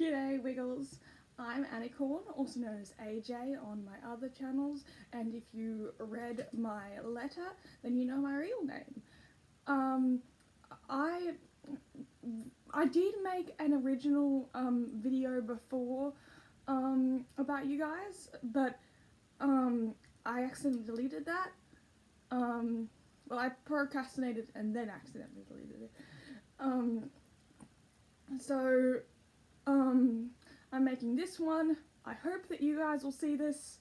G'day Wiggles, I'm Anicorn, also known as AJ on my other channels, and if you read my letter, then you know my real name. I did make an original video before about you guys, but I accidentally deleted that. Well, I procrastinated and then accidentally deleted it. So I'm making this one. I hope that you guys will see this.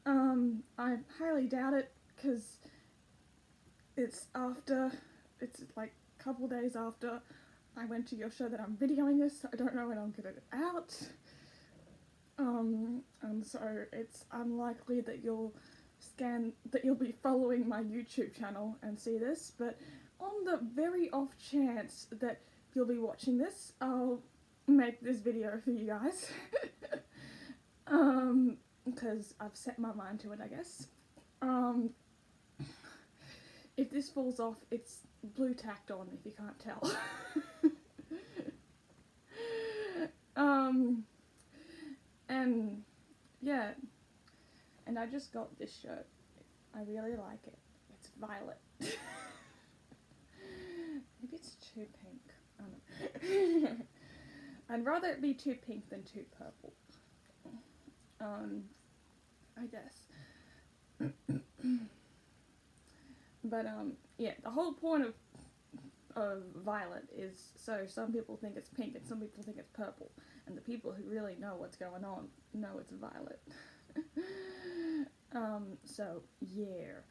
I highly doubt it because it's like a couple days after I went to your show that I'm videoing this, so I don't know when I'll get it out. And so it's unlikely that you'll be following my YouTube channel and see this, but on the very off chance that you'll be watching this, I'll make this video for you guys. Because I've set my mind to it, I guess. If this falls off, it's blue tacked on, if you can't tell. And yeah, and I just got this shirt. I really like it. It's violet. Maybe it's too pink. I don't know. I'd rather it be too pink than too purple. I guess. But yeah, the whole point of violet is so some people think it's pink and some people think it's purple, and the people who really know what's going on know it's violet. So yeah.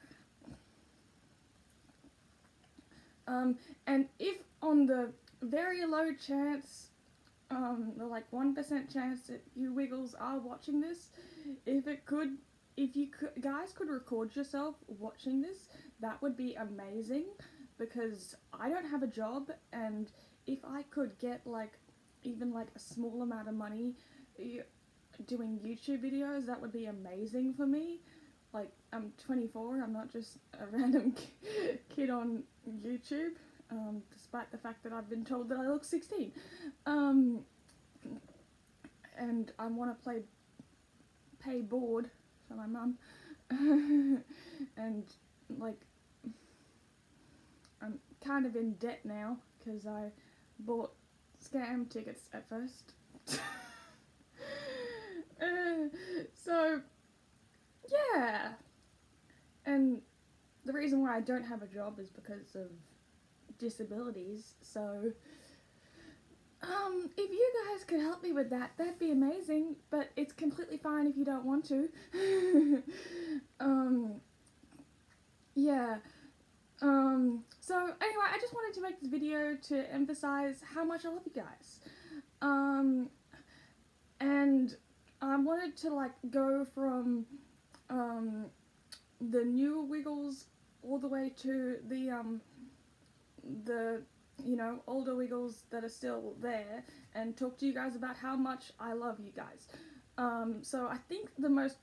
And if on the very low chance, the like 1% chance that you Wiggles are watching this, if you guys could record yourself watching this, that would be amazing, because I don't have a job, and if I could get like even like a small amount of money doing YouTube videos, that would be amazing for me. Like, I'm 24, I'm not just a random kid on YouTube, despite the fact that I've been told that I look 16. And I want to pay board for my mum. And like, I'm kind of in debt now because I bought scam tickets at first. So yeah, and the reason why I don't have a job is because of disabilities, so if you guys could help me with that, that'd be amazing, but it's completely fine if you don't want to. Yeah. So anyway, I just wanted to make this video to emphasize how much I love you guys. And I wanted to like go from the new Wiggles all the way to the you know, older Wiggles that are still there, and talk to you guys about how much I love you guys. So I think the most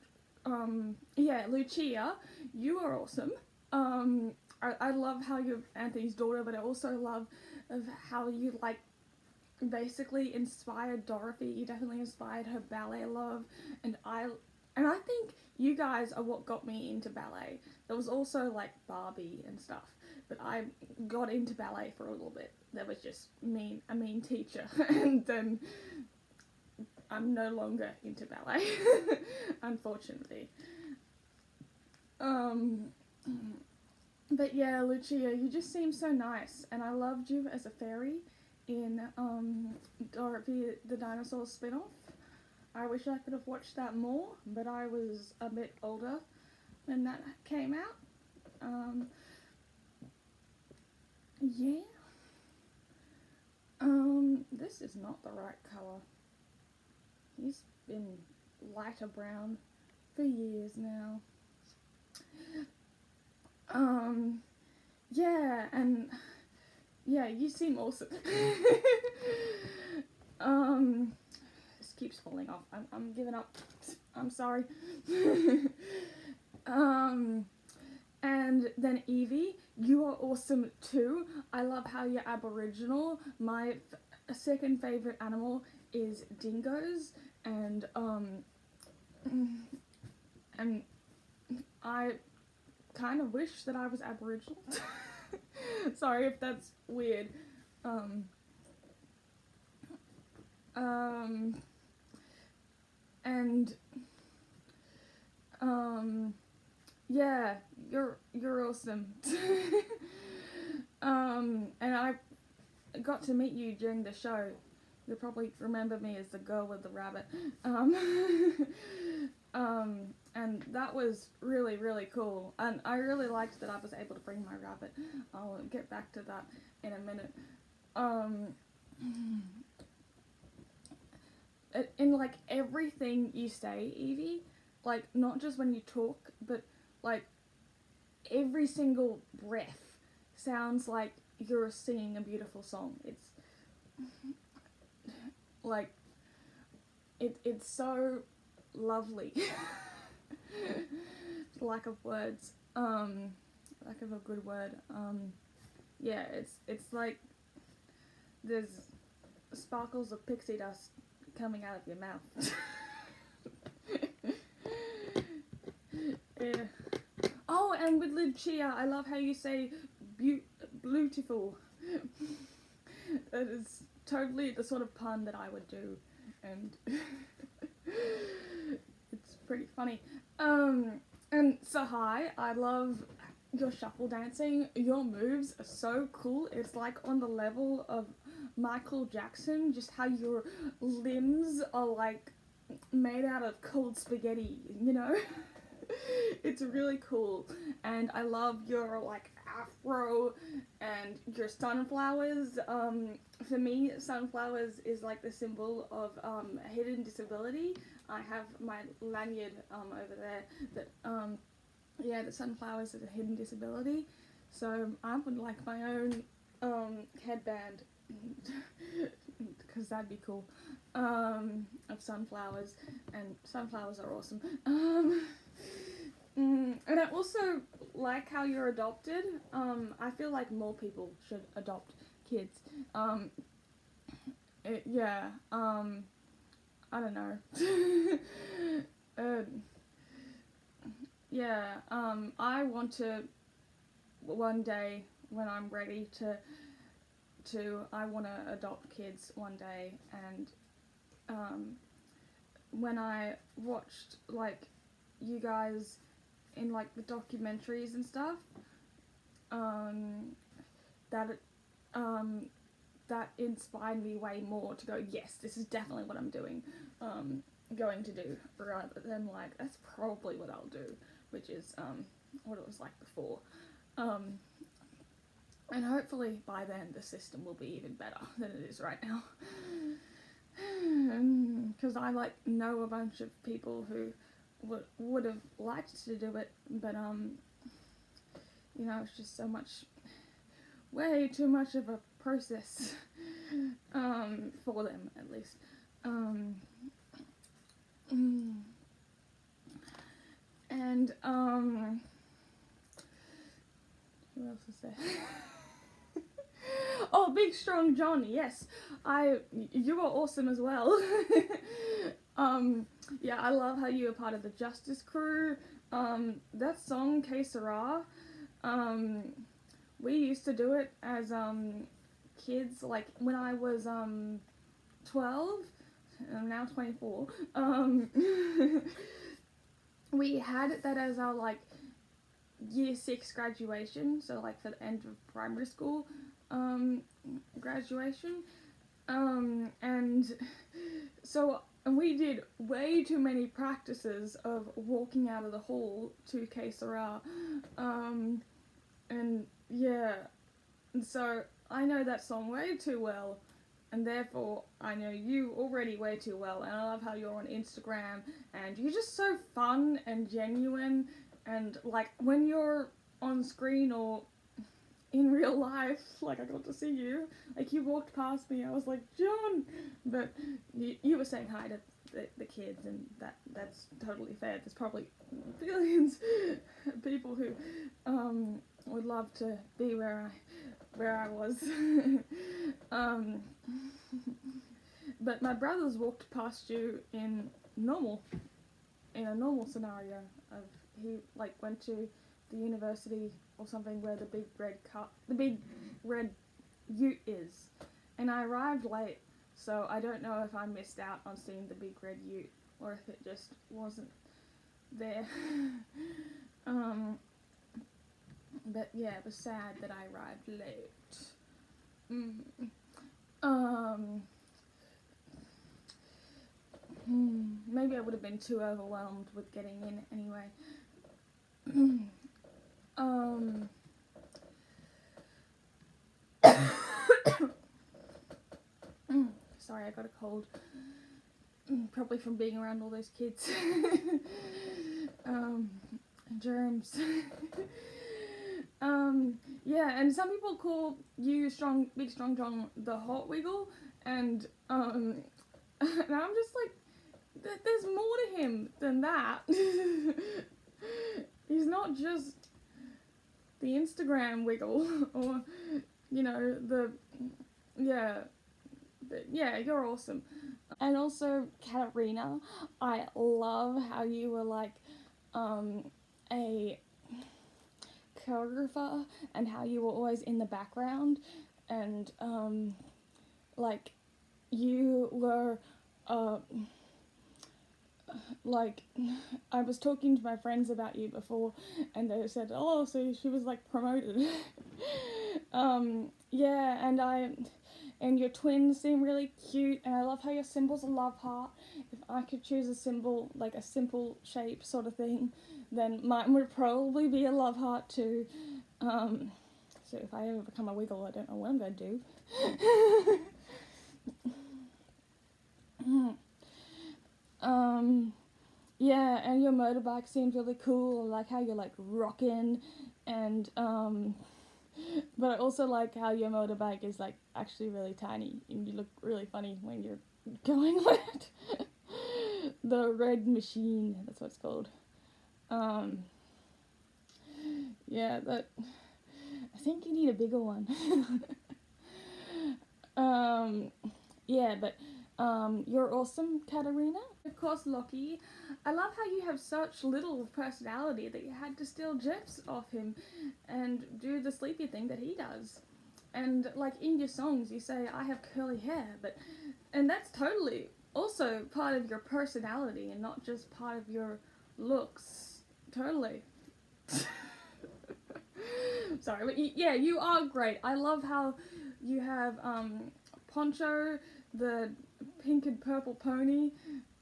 yeah, Lucia, you are awesome. I love how you're Anthony's daughter, but I also love of how you like basically inspired Dorothy. You definitely inspired her ballet love, and I think you guys are what got me into ballet. There was also like Barbie and stuff, but I got into ballet for a little bit. There was just a mean teacher, and then I'm no longer into ballet, unfortunately. But yeah, Lucia, you just seem so nice, and I loved you as a fairy in Dorothy the Dinosaur spin-off. I wish I could have watched that more, but I was a bit older when that came out. Yeah. This is not the right colour. He's been lighter brown for years now. Yeah, and yeah, you seem awesome. This keeps falling off. I'm giving up. I'm sorry. And then Evie, you are awesome too. I love how you're Aboriginal. My second favourite animal is dingoes, and I kind of wish that I was Aboriginal. Sorry if that's weird. And yeah, you're awesome. And I got to meet you during the show. You'll probably remember me as the girl with the rabbit. And that was really, really cool. And I really liked that I was able to bring my rabbit. I'll get back to that in a minute. In like everything you say, Evie, like not just when you talk, but like every single breath sounds like you're singing a beautiful song. It's like it's so lovely. Lack of words. Lack of a good word. Yeah, it's like there's sparkles of pixie dust coming out of your mouth. Yeah. Oh, and with Lucia, I love how you say beautiful. That is totally the sort of pun that I would do, and it's pretty funny. And Sahai, I love your shuffle dancing. Your moves are so cool. It's like on the level of Michael Jackson, just how your limbs are like made out of cold spaghetti, you know? It's really cool. And I love your like afro and your sunflowers. For me, sunflowers is like the symbol of hidden disability. I have my lanyard over there that yeah, the sunflowers is a hidden disability. So I would like my own headband because that'd be cool, of sunflowers, and sunflowers are awesome. And I also like how you're adopted. I feel like more people should adopt kids. Yeah, I don't know. Yeah, I want to one day when I'm ready I want to adopt kids one day. And when I watched like you guys in like the documentaries and stuff, that inspired me way more to go, yes, this is definitely what I'm going to do, rather than like that's probably what I'll do, which is what it was like before. And hopefully by then the system will be even better than it is right now. Because I like know a bunch of people who would have liked to do it, but you know, it's just so much, way too much of a process for them at least. And who else is there? Oh, Big Strong John, yes. You are awesome as well. Yeah, I love how you were part of the Justice Crew. That song, Que Sera, we used to do it as kids, like when I was 12, I'm now 24. We had that as our like year 6 graduation, so like for the end of primary school graduation, and we did way too many practices of walking out of the hall to Que Sera, and yeah, and so I know that song way too well, and therefore I know you already way too well. And I love how you're on Instagram and you're just so fun and genuine, and like when you're on screen or in real life, like I got to see you, like you walked past me, I was like, John, but you were saying hi to the kids, and that's totally fair. There's probably billions of people who would love to be where I was. but my brothers walked past you in a normal scenario of he like went to the university or something where the big red ute is, and I arrived late, so I don't know if I missed out on seeing the big red ute or if it just wasn't there. But yeah, it was sad that I arrived late. Maybe I would have been too overwhelmed with getting in anyway. Sorry, I got a cold. Probably from being around all those kids. Germs. Yeah, and some people call you Big Strong John the Hot Wiggle, and and I'm just like, there's more to him than that. He's not just the Instagram wiggle, or yeah, you're awesome. And also, Katarina, I love how you were like a choreographer and how you were always in the background, and like you were like, I was talking to my friends about you before, and they said, oh, so she was like promoted. Yeah, and your twins seem really cute, and I love how your symbol's a love heart. If I could choose a symbol, like a simple shape sort of thing, then mine would probably be a love heart too. So if I ever become a wiggle, I don't know what I'm going to do. Yeah, and your motorbike seems really cool. I like how you're like rocking, and but I also like how your motorbike is like actually really tiny, and you look really funny when you're going on it. The red machine, that's what it's called. Yeah, I think you need a bigger one. Yeah, but you're awesome, Katarina. Of course, Lockie. I love how you have such little personality that you had to steal Jeff's off him and do the sleepy thing that he does. And like in your songs, you say, I have curly hair, and that's totally also part of your personality and not just part of your looks. Totally. Sorry, but yeah, you are great. I love how you have Poncho, the pink and purple pony.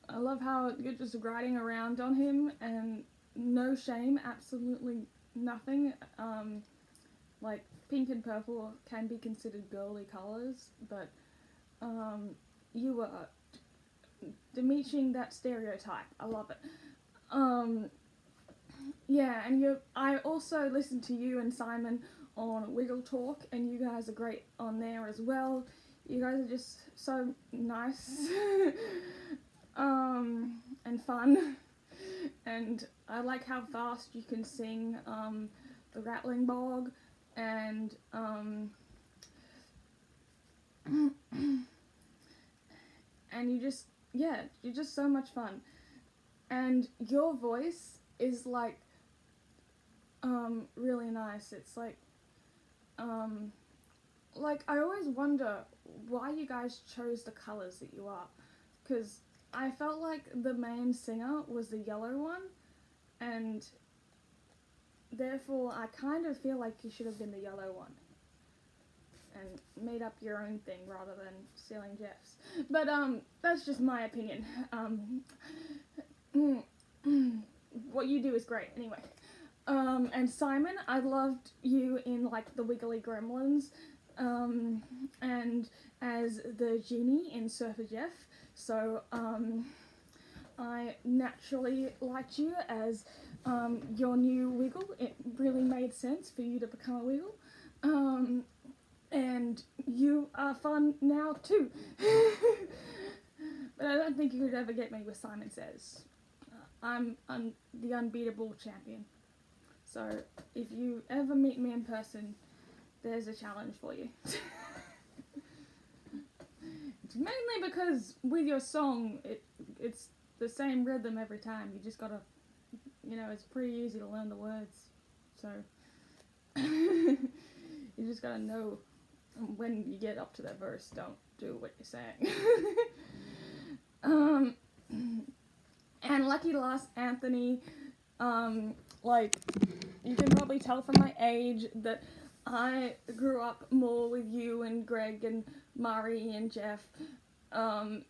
I love how you're just riding around on him and no shame, absolutely nothing. Like pink and purple can be considered girly colours, but you are diminishing that stereotype. I love it. Yeah, and I also listen to you and Simon on Wiggle Talk, and you guys are great on there as well. You guys are just so nice and fun, and I like how fast you can sing the Rattling Bog, and and you're just so much fun, and your voice is like really nice. It's like I always wonder why you guys chose the colours that you are, because I felt like the main singer was the yellow one, and therefore I kind of feel like you should have been the yellow one and made up your own thing rather than stealing Jeff's. But that's just my opinion. What you do is great anyway. And Simon, I loved you in like the Wiggly Gremlins, and as the genie in Surfer Jeff. So I naturally liked you as your new Wiggle. It really made sense for you to become a Wiggle. And you are fun now too. But I don't think you could ever get me with Simon Says. I'm the unbeatable champion. So if you ever meet me in person, there's a challenge for you. mainly because with your song, it's the same rhythm every time. You just gotta, it's pretty easy to learn the words. So you just gotta know when you get up to that verse, don't do what you're saying. And Lucky Lost Anthony, like, you can probably tell from my age that I grew up more with you and Greg and Mari and Jeff, and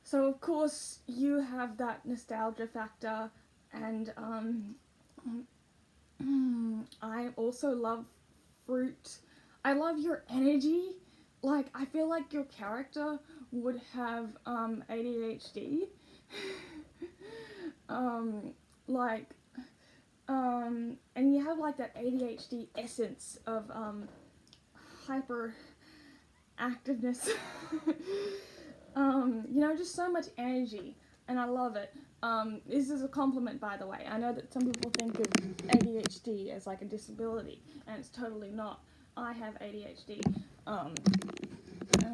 so of course you have that nostalgia factor, and I also love Fruit. I love your energy. Like, I feel like your character would have ADHD. Like, and you have like that ADHD essence of hyper activeness. Just so much energy, and I love it. This is a compliment, by the way. I know that some people think of ADHD as like a disability, and it's totally not. I have ADHD, and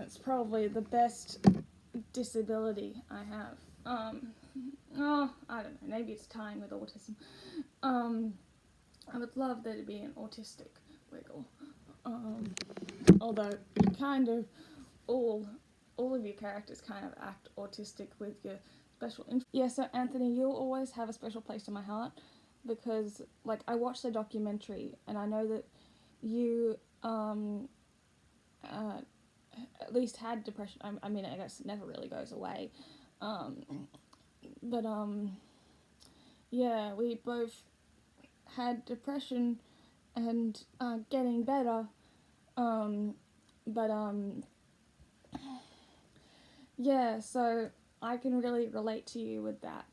it's probably the best disability I have. I don't know, maybe it's tying with autism. I would love there to be an autistic Wiggle. Although you kind of all of your characters kind of act autistic with your special interest. Yeah, so Anthony, you'll always have a special place in my heart because, like, I watched the documentary and I know that you at least had depression. I mean, I guess it never really goes away. But yeah, we both had depression and getting better. But yeah, so I can really relate to you with that,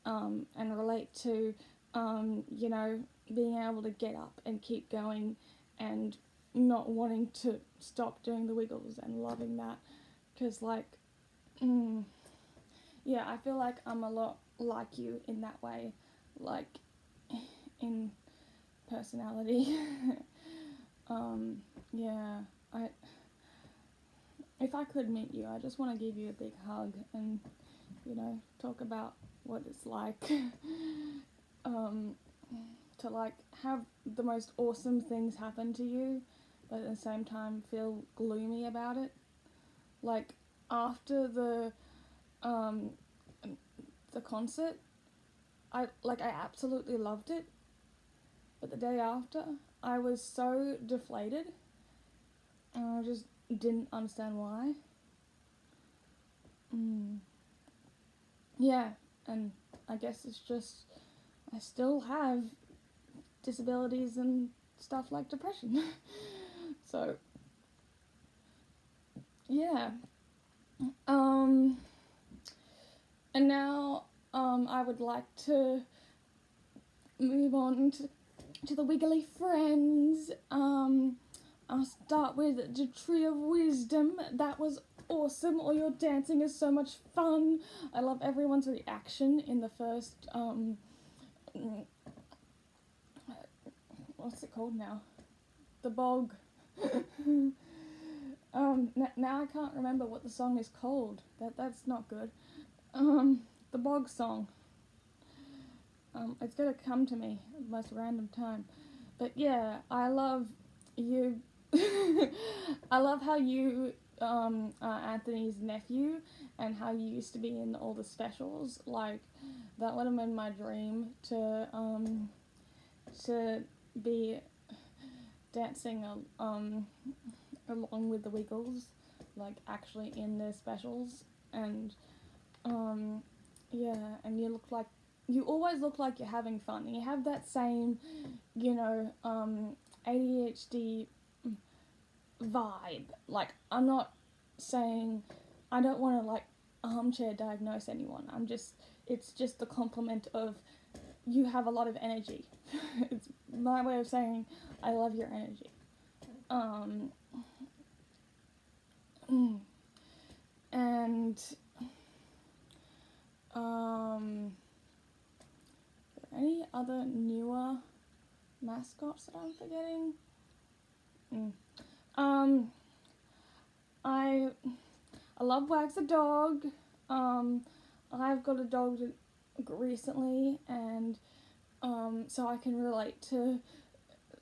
and relate to being able to get up and keep going, and not wanting to stop doing the Wiggles and loving that, because yeah, I feel like I'm a lot like you in that way, like in personality. Yeah, if I could meet you, I just want to give you a big hug and, talk about what it's like to, like, have the most awesome things happen to you, but at the same time feel gloomy about it. Like, after the concert, I absolutely loved it, but the day after, I was so deflated, and I just didn't understand why. Yeah, and I guess it's just I still have disabilities and stuff like depression. So, yeah. And now I would like to move on to the Wiggly Friends. I'll start with the Tree of Wisdom. That was awesome. All your dancing is so much fun. I love everyone's reaction in the first what's it called now? The Bog. Now I can't remember what the song is called. That's not good. The Bog song. It's gonna come to me at the most random time. But yeah, I love you. I love how you are Anthony's nephew, and how you used to be in all the specials. Like, that would have been my dream to be dancing along with the Wiggles, like actually in their specials. And yeah, and you always look like you're having fun, and you have that same ADHD vibe. Like, I'm not saying I don't want to like armchair diagnose anyone. It's just the compliment of you have a lot of energy. It's my way of saying I love your energy. And are there any other newer mascots that I'm forgetting? Mm. I love Wags the dog. I've got a dog recently, and so I can relate to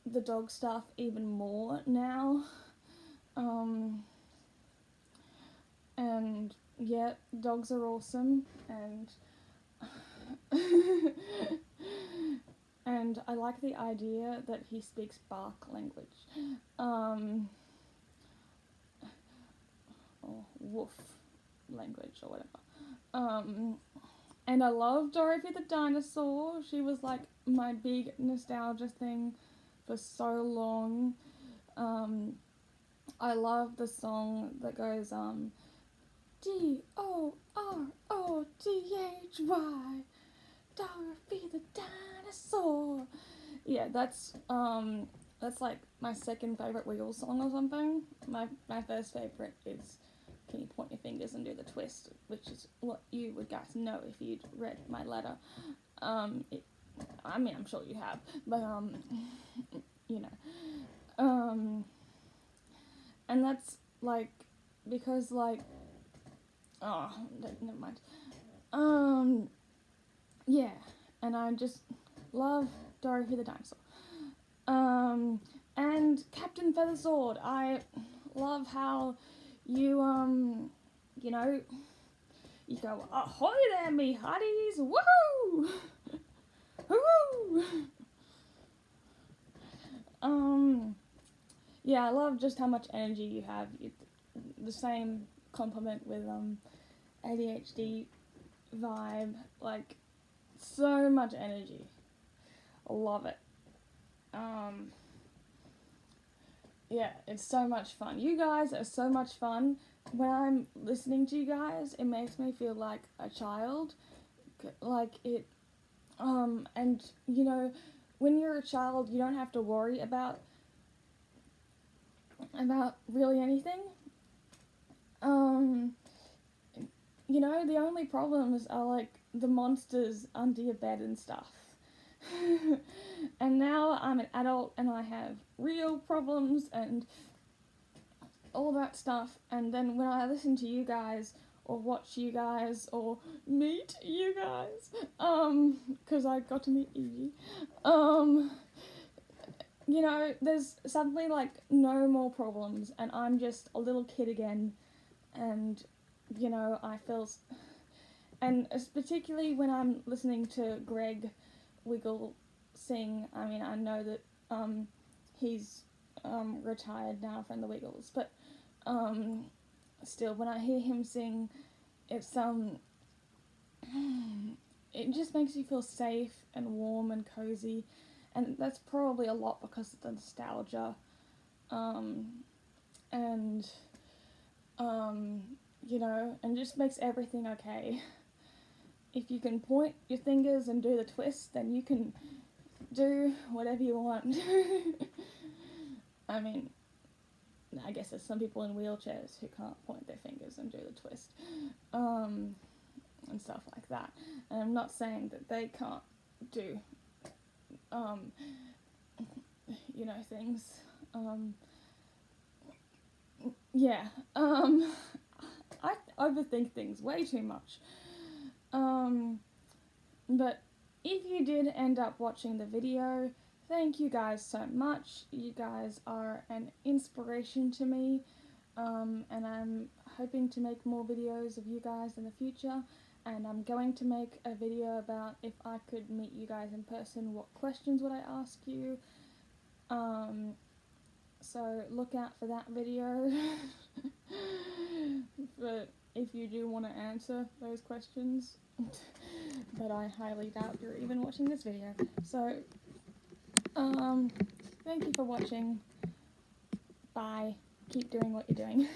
the dog stuff even more now. And yeah, dogs are awesome, and and I like the idea that he speaks bark language, or woof language or whatever. And I love Dorothy the dinosaur. She was like my big nostalgia thing for so long. I love the song that goes Dorothy, Dorothy the dinosaur. Yeah, that's like my second favorite Wiggles song or something. My first favorite is Can You Point Your Fingers and Do the Twist, which is what you would guys know if you'd read my letter. I mean, I'm sure you have, but you know, and that's like because like never mind. Yeah, and I just love Dorothy the dinosaur. And Captain Feathersword, I love how you you know, you go, ahoy there, me hearties, woohoo, woohoo. Yeah, I love just how much energy you have. The same compliment with ADHD vibe, like so much energy. I love it. Yeah, it's so much fun. You guys are so much fun. When I'm listening to you guys, it makes me feel like a child. Like it, and you know, when you're a child, you don't have to worry about really anything. You know, the only problems are like the monsters under your bed and stuff. And now I'm an adult and I have real problems and all that stuff. And then when I listen to you guys or watch you guys or meet you guys, because I got to meet Evie, you know, there's suddenly like no more problems and I'm just a little kid again. And, you know, I feel, and particularly when I'm listening to Greg Wiggle sing, I mean, I know that he's retired now from the Wiggles, but still, when I hear him sing, it's it just makes you feel safe and warm and cozy, and that's probably a lot because of the nostalgia, and you know, and just makes everything okay. If you can point your fingers and do the twist, then you can do whatever you want. I mean, I guess there's some people in wheelchairs who can't point their fingers and do the twist, and stuff like that. And I'm not saying that they can't do, you know, things. Yeah, I overthink things way too much. But if you did end up watching the video, thank you guys so much. You guys are an inspiration to me, and I'm hoping to make more videos of you guys in the future, and I'm going to make a video about if I could meet you guys in person, what questions would I ask you. So look out for that video. But if you do want to answer those questions, but I highly doubt you're even watching this video. So, thank you for watching. Bye. Keep doing what you're doing.